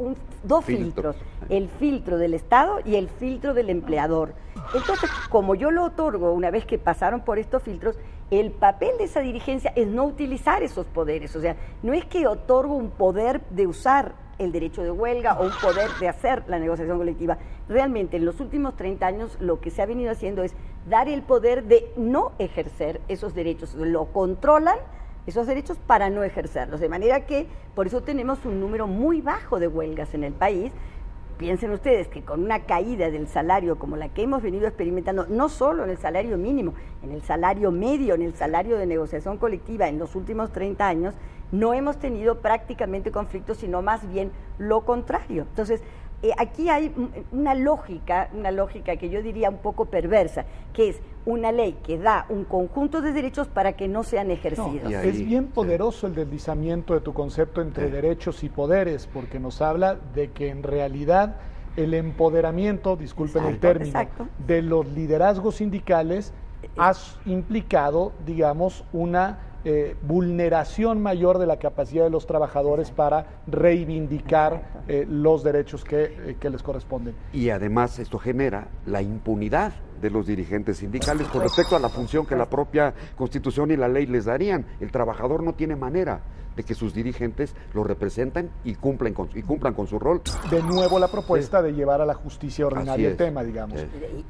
dos filtros, el filtro del Estado y el filtro del empleador. Entonces, como yo lo otorgo una vez que pasaron por estos filtros, el papel de esa dirigencia es no utilizar esos poderes, o sea, no es que otorgo un poder de usar el derecho de huelga o un poder de hacer la negociación colectiva. Realmente, en los últimos 30 años, lo que se ha venido haciendo es dar el poder de no ejercer esos derechos, lo controlan esos derechos para no ejercerlos, de manera que por eso tenemos un número muy bajo de huelgas en el país. Piensen ustedes que con una caída del salario como la que hemos venido experimentando, no solo en el salario mínimo, en el salario medio, en el salario de negociación colectiva en los últimos 30 años, no hemos tenido prácticamente conflictos, sino más bien lo contrario. Entonces, aquí hay una lógica que yo diría un poco perversa, que es una ley que da un conjunto de derechos para que no sean ejercidos. No, es bien poderoso el deslizamiento de tu concepto entre derechos y poderes, porque nos habla de que en realidad el empoderamiento, disculpen el término, de los liderazgos sindicales ha implicado, digamos, una vulneración mayor de la capacidad de los trabajadores para reivindicar los derechos que les corresponden. Y además esto genera la impunidad de los dirigentes sindicales con respecto a la función que la propia Constitución y la ley les darían. El trabajador no tiene manera de que sus dirigentes lo representan y cumplan con su rol. De nuevo la propuesta de llevar a la justicia ordinaria el tema, digamos.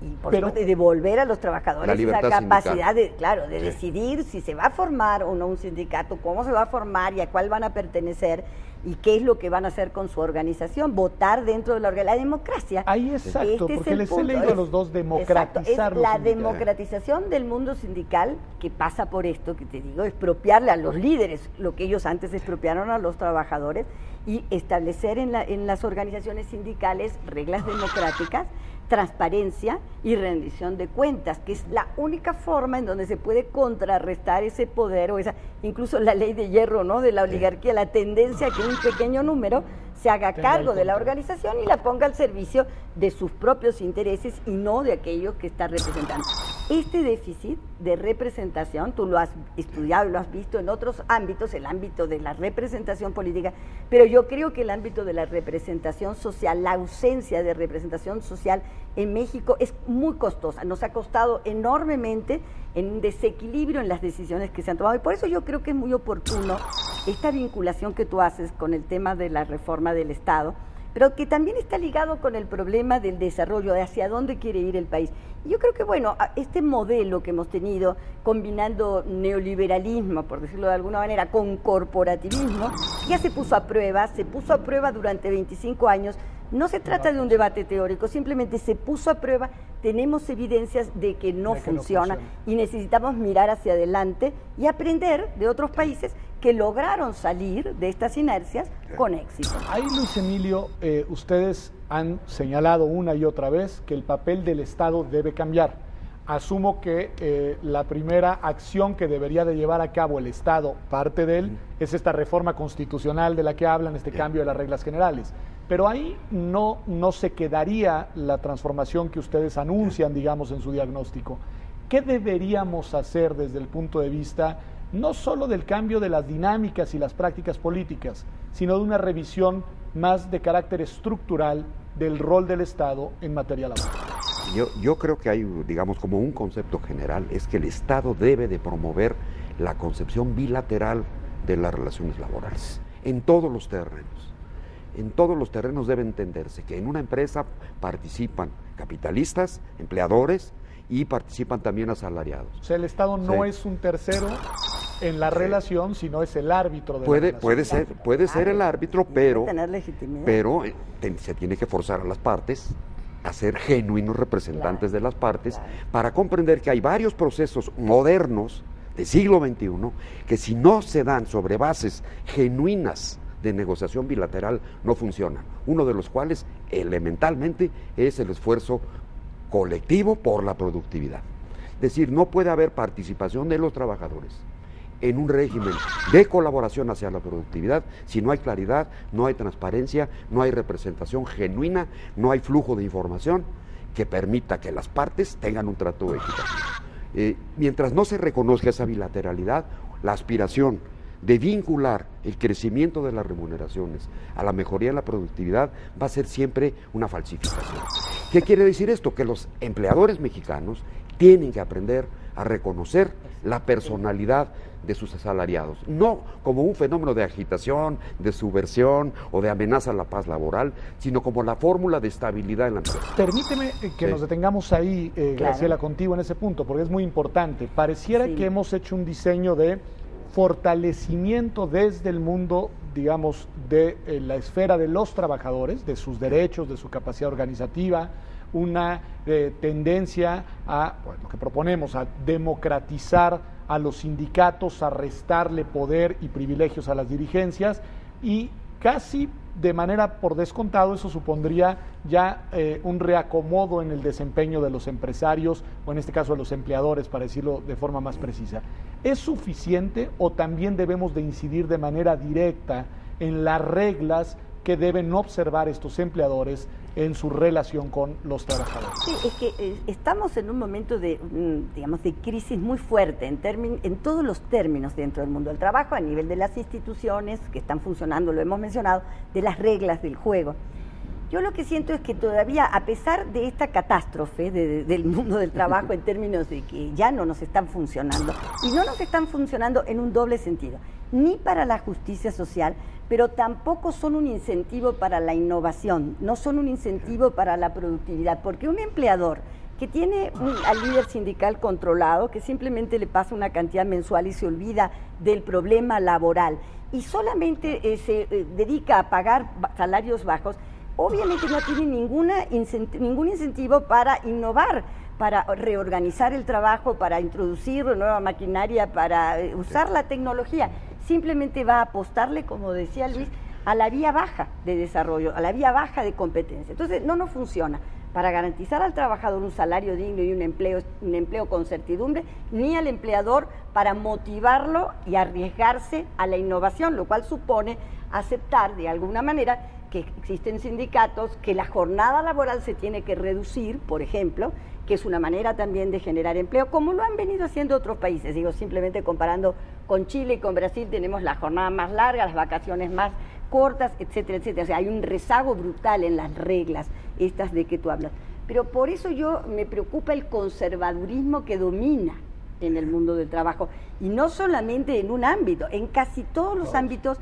Y por supuesto, de devolver a los trabajadores esa capacidad sindical. de decidir si se va a formar o no un sindicato, cómo se va a formar y a cuál van a pertenecer y qué es lo que van a hacer con su organización, votar dentro de la democracia. Ahí exacto, porque les he leído a los dos democratizar. Es la democratización del mundo sindical que pasa por esto, que te digo, expropiarle a los líderes lo que ellos antes expropiaron a los trabajadores y establecer en las organizaciones sindicales reglas democráticas, transparencia y rendición de cuentas, que es la única forma en donde se puede contrarrestar ese poder o esa, incluso la ley de hierro, ¿no?, de la oligarquía, la tendencia a que un pequeño número se haga cargo de la organización y la ponga al servicio de sus propios intereses y no de aquellos que está representando. Este déficit de representación, tú lo has estudiado y lo has visto en otros ámbitos, el ámbito de la representación política, pero yo creo que el ámbito de la representación social, la ausencia de representación social en México es muy costosa, nos ha costado enormemente en un desequilibrio en las decisiones que se han tomado y por eso yo creo que es muy oportuno esta vinculación que tú haces con el tema de la reforma del Estado, pero que también está ligado con el problema del desarrollo, de hacia dónde quiere ir el país. Y yo creo que, bueno, este modelo que hemos tenido, combinando neoliberalismo, por decirlo de alguna manera, con corporativismo, ya se puso a prueba durante 25 años. No se trata de un debate teórico, simplemente se puso a prueba, tenemos evidencias de que no funciona y necesitamos mirar hacia adelante y aprender de otros países que lograron salir de estas inercias con éxito. Ahí, Luis Emilio, ustedes han señalado una y otra vez que el papel del Estado debe cambiar. Asumo que la primera acción que debería de llevar a cabo el Estado, parte de él, es esta reforma constitucional de la que hablan, este cambio de las reglas generales. Pero ahí no se quedaría la transformación que ustedes anuncian, digamos, en su diagnóstico. ¿Qué deberíamos hacer desde el punto de vista no solo del cambio de las dinámicas y las prácticas políticas, sino de una revisión más de carácter estructural del rol del Estado en materia laboral? Yo creo que hay, digamos, como un concepto general, es que el Estado debe de promover la concepción bilateral de las relaciones laborales, en todos los terrenos. En todos los terrenos debe entenderse que en una empresa participan capitalistas, empleadores y participan también asalariados. O sea, el Estado no es un tercero en la relación, sino es el árbitro de la relación. Puede ser el árbitro, pero se tiene que forzar a las partes a ser genuinos representantes de las partes para comprender que hay varios procesos modernos del siglo XXI que si no se dan sobre bases genuinas de negociación bilateral no funcionan, uno de los cuales elementalmente es el esfuerzo colectivo por la productividad. Es decir, no puede haber participación de los trabajadores en un régimen de colaboración hacia la productividad si no hay claridad, no hay transparencia, no hay representación genuina, no hay flujo de información que permita que las partes tengan un trato equitativo. Mientras no se reconozca esa bilateralidad, la aspiración de vincular el crecimiento de las remuneraciones a la mejoría de la productividad va a ser siempre una falsificación. ¿Qué quiere decir esto? Que los empleadores mexicanos tienen que aprender a reconocer la personalidad de sus asalariados, no como un fenómeno de agitación, de subversión o de amenaza a la paz laboral, sino como la fórmula de estabilidad en la empresa. Permíteme que nos detengamos ahí, Graciela, contigo en ese punto, porque es muy importante. Pareciera que hemos hecho un diseño de fortalecimiento desde el mundo, digamos, de la esfera de los trabajadores, de sus derechos, de su capacidad organizativa, una tendencia a, bueno, lo que proponemos, a democratizar a los sindicatos, a restarle poder y privilegios a las dirigencias, y casi de manera por descontado eso supondría ya un reacomodo en el desempeño de los empresarios, o en este caso de los empleadores, para decirlo de forma más precisa. ¿Es suficiente o también debemos de incidir de manera directa en las reglas que deben observar estos empleadores en su relación con los trabajadores? Sí, es que estamos en un momento de, digamos, de crisis muy fuerte en todos los términos dentro del mundo del trabajo, a nivel de las instituciones que están funcionando, lo hemos mencionado, de las reglas del juego. Yo lo que siento es que todavía, a pesar de esta catástrofe del mundo del trabajo en términos de que ya no nos están funcionando, y no nos están funcionando en un doble sentido, ni para la justicia social, pero tampoco son un incentivo para la innovación, no son un incentivo para la productividad, porque un empleador que tiene al líder sindical controlado, que simplemente le pasa una cantidad mensual y se olvida del problema laboral, y solamente se dedica a pagar salarios bajos, obviamente no tiene ningún incentivo para innovar, para reorganizar el trabajo, para introducir nueva maquinaria, para usar la tecnología. Simplemente va a apostarle, como decía Luis, a la vía baja de desarrollo, a la vía baja de competencia. Entonces no nos funciona para garantizar al trabajador un salario digno y un empleo con certidumbre, ni al empleador para motivarlo y arriesgarse a la innovación, lo cual supone aceptar de alguna manera que existen sindicatos, que la jornada laboral se tiene que reducir, por ejemplo, que es una manera también de generar empleo, como lo han venido haciendo otros países. Digo, simplemente comparando con Chile y con Brasil, tenemos la jornada más larga, las vacaciones más cortas, etcétera, etcétera. O sea, hay un rezago brutal en las reglas estas de que tú hablas. Pero por eso me preocupa el conservadurismo que domina en el mundo del trabajo, y no solamente en un ámbito, en casi todos los ámbitos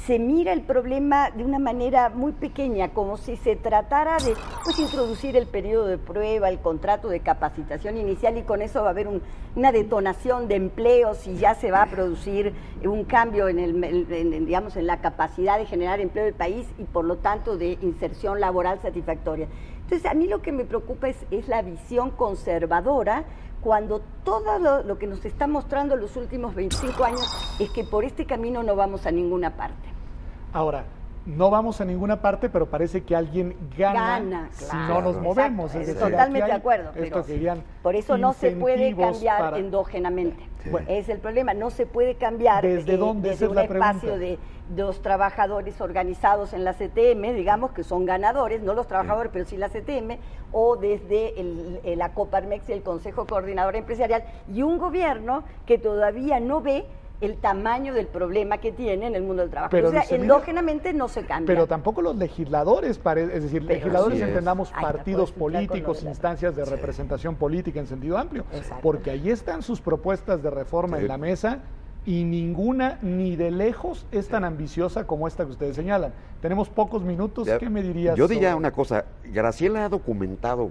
se mira el problema de una manera muy pequeña, como si se tratara de introducir el periodo de prueba, el contrato de capacitación inicial, y con eso va a haber una detonación de empleos y ya se va a producir un cambio digamos, en la capacidad de generar empleo del país y por lo tanto de inserción laboral satisfactoria. Entonces a mí lo que me preocupa es la visión conservadora, cuando todo lo que nos está mostrando los últimos 25 años es que por este camino no vamos a ninguna parte. Ahora, no vamos a ninguna parte, pero parece que alguien gana si no nos movemos. Es decir, totalmente de acuerdo, pero por eso no se puede cambiar endógenamente. Sí. Bueno, es el problema, no se puede cambiar desde un espacio de los trabajadores organizados en la CTM, digamos, que son ganadores, no los trabajadores, pero sí la CTM, o desde la Coparmex y el Consejo Coordinador Empresarial, y un gobierno que todavía no ve el tamaño del problema que tiene en el mundo del trabajo. Pero, o sea, endógenamente no se cambia. Pero tampoco los legisladores, es decir, legisladores entendamos partidos políticos, instancias de representación política en sentido amplio, porque ahí están sus propuestas de reforma en la mesa, y ninguna ni de lejos es tan ambiciosa como esta que ustedes señalan. Tenemos pocos minutos, ¿qué me dirías? Yo diría una cosa, Graciela ha documentado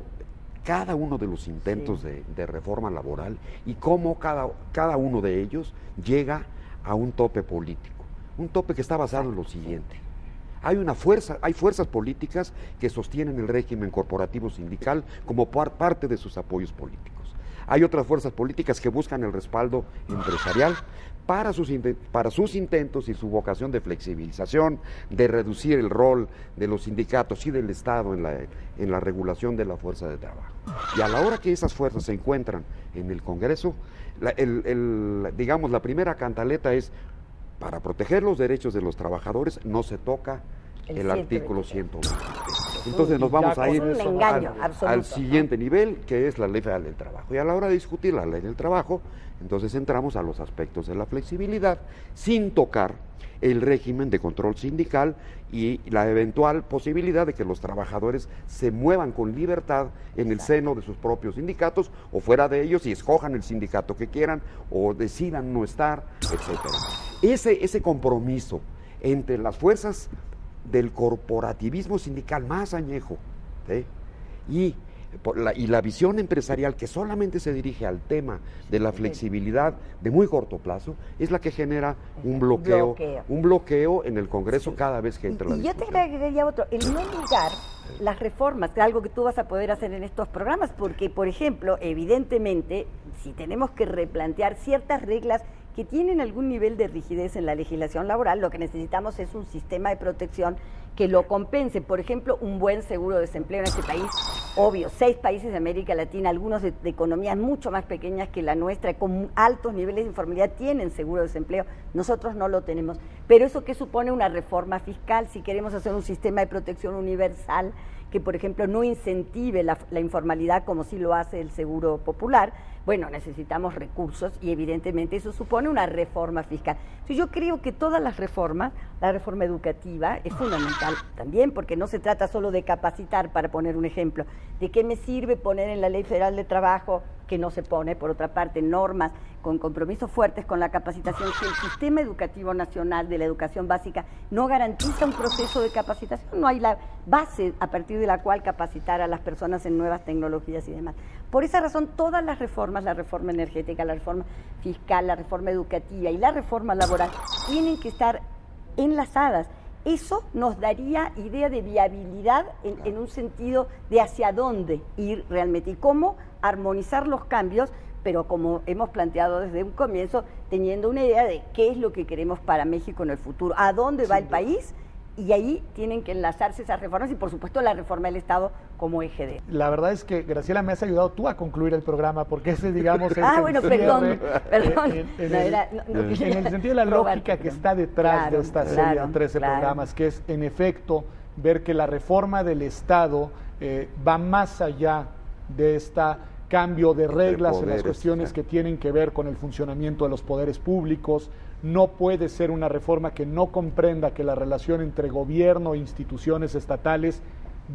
cada uno de los intentos de reforma laboral y cómo cada uno de ellos llega a un tope político, un tope que está basado en lo siguiente. Hay fuerzas políticas que sostienen el régimen corporativo sindical como parte de sus apoyos políticos. Hay otras fuerzas políticas que buscan el respaldo empresarial para sus intentos y su vocación de flexibilización, de reducir el rol de los sindicatos y del Estado en la regulación de la fuerza de trabajo. Y a la hora que esas fuerzas se encuentran en el Congreso, digamos, la primera cantaleta es, para proteger los derechos de los trabajadores no se toca el artículo 120. Entonces nos vamos a ir al siguiente nivel, que es la Ley Federal del Trabajo. Y a la hora de discutir la Ley del Trabajo, entonces entramos a los aspectos de la flexibilidad, sin tocar el régimen de control sindical y la eventual posibilidad de que los trabajadores se muevan con libertad en el seno de sus propios sindicatos o fuera de ellos y escojan el sindicato que quieran o decidan no estar, etc. Ese compromiso entre las fuerzas del corporativismo sindical más añejo, ¿sí? y la visión empresarial que solamente se dirige al tema de la flexibilidad de muy corto plazo es la que genera un bloqueo en el Congreso cada vez que entra la discusión. Yo te agregaría otro, el no ligar las reformas, que es algo que tú vas a poder hacer en estos programas, porque, por ejemplo, evidentemente, si tenemos que replantear ciertas reglas que tienen algún nivel de rigidez en la legislación laboral, lo que necesitamos es un sistema de protección que lo compense. Por ejemplo, un buen seguro de desempleo en este país. Obvio, 6 países de América Latina, algunos de economías mucho más pequeñas que la nuestra, con altos niveles de informalidad, tienen seguro de desempleo. Nosotros no lo tenemos. Pero ¿eso qué supone? Una reforma fiscal. Si queremos hacer un sistema de protección universal que, por ejemplo, no incentive la informalidad como sí lo hace el Seguro Popular, bueno, necesitamos recursos y evidentemente eso supone una reforma fiscal. Entonces, yo creo que todas las reformas, la reforma educativa es fundamental también, porque no se trata solo de capacitar, para poner un ejemplo. ¿De qué me sirve poner en la Ley Federal de Trabajo, que no se pone, por otra parte, normas con compromisos fuertes con la capacitación, si el sistema educativo nacional de la educación básica no garantiza un proceso de capacitación? No hay la base a partir de la cual capacitar a las personas en nuevas tecnologías y demás. Por esa razón, todas las reformas, la reforma energética, la reforma fiscal, la reforma educativa y la reforma laboral, tienen que estar enlazadas. Eso nos daría idea de viabilidad en un sentido de hacia dónde ir realmente y cómo armonizar los cambios, pero como hemos planteado desde un comienzo, teniendo una idea de qué es lo que queremos para México en el futuro, a dónde va el país, y ahí tienen que enlazarse esas reformas y, por supuesto, la reforma del Estado como eje de... La verdad es que, Graciela, me has ayudado tú a concluir el programa, porque ese, digamos... bueno, perdón. En el sentido de la lógica que está detrás de esta serie de 13 programas, que es, en efecto, ver que la reforma del Estado va más allá de esta cambio de reglas en las cuestiones que tienen que ver con el funcionamiento de los poderes públicos. No puede ser una reforma que no comprenda que la relación entre gobierno e instituciones estatales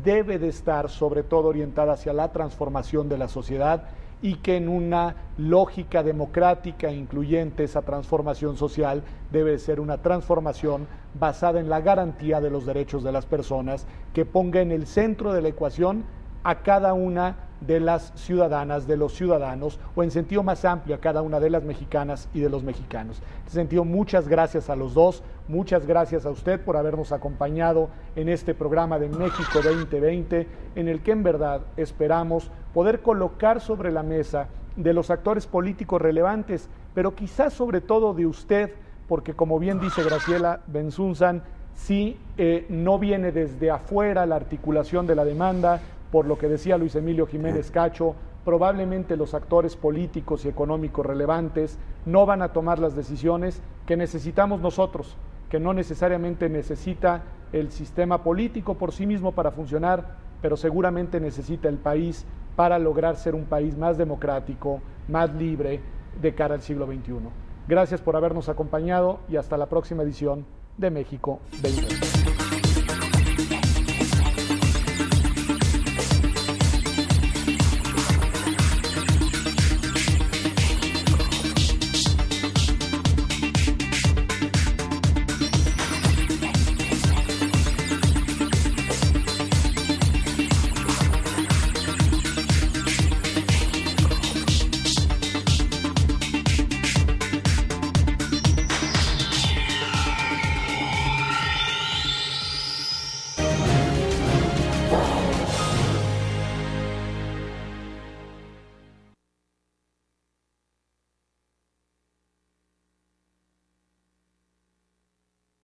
debe de estar sobre todo orientada hacia la transformación de la sociedad y que en una lógica democrática e incluyente esa transformación social debe de ser una transformación basada en la garantía de los derechos de las personas, que ponga en el centro de la ecuación a cada una de las ciudadanas, de los ciudadanos, o en sentido más amplio a cada una de las mexicanas y de los mexicanos. En ese sentido, muchas gracias a los dos, muchas gracias a usted por habernos acompañado en este programa de México 2020, en el que en verdad esperamos poder colocar sobre la mesa de los actores políticos relevantes, pero quizás sobre todo de usted, porque como bien dice Graciela Benzunzan, si no viene desde afuera la articulación de la demanda, por lo que decía Luis Emilio Jiménez Cacho, probablemente los actores políticos y económicos relevantes no van a tomar las decisiones que necesitamos nosotros, que no necesariamente necesita el sistema político por sí mismo para funcionar, pero seguramente necesita el país para lograr ser un país más democrático, más libre de cara al siglo XXI. Gracias por habernos acompañado y hasta la próxima edición de México 2020.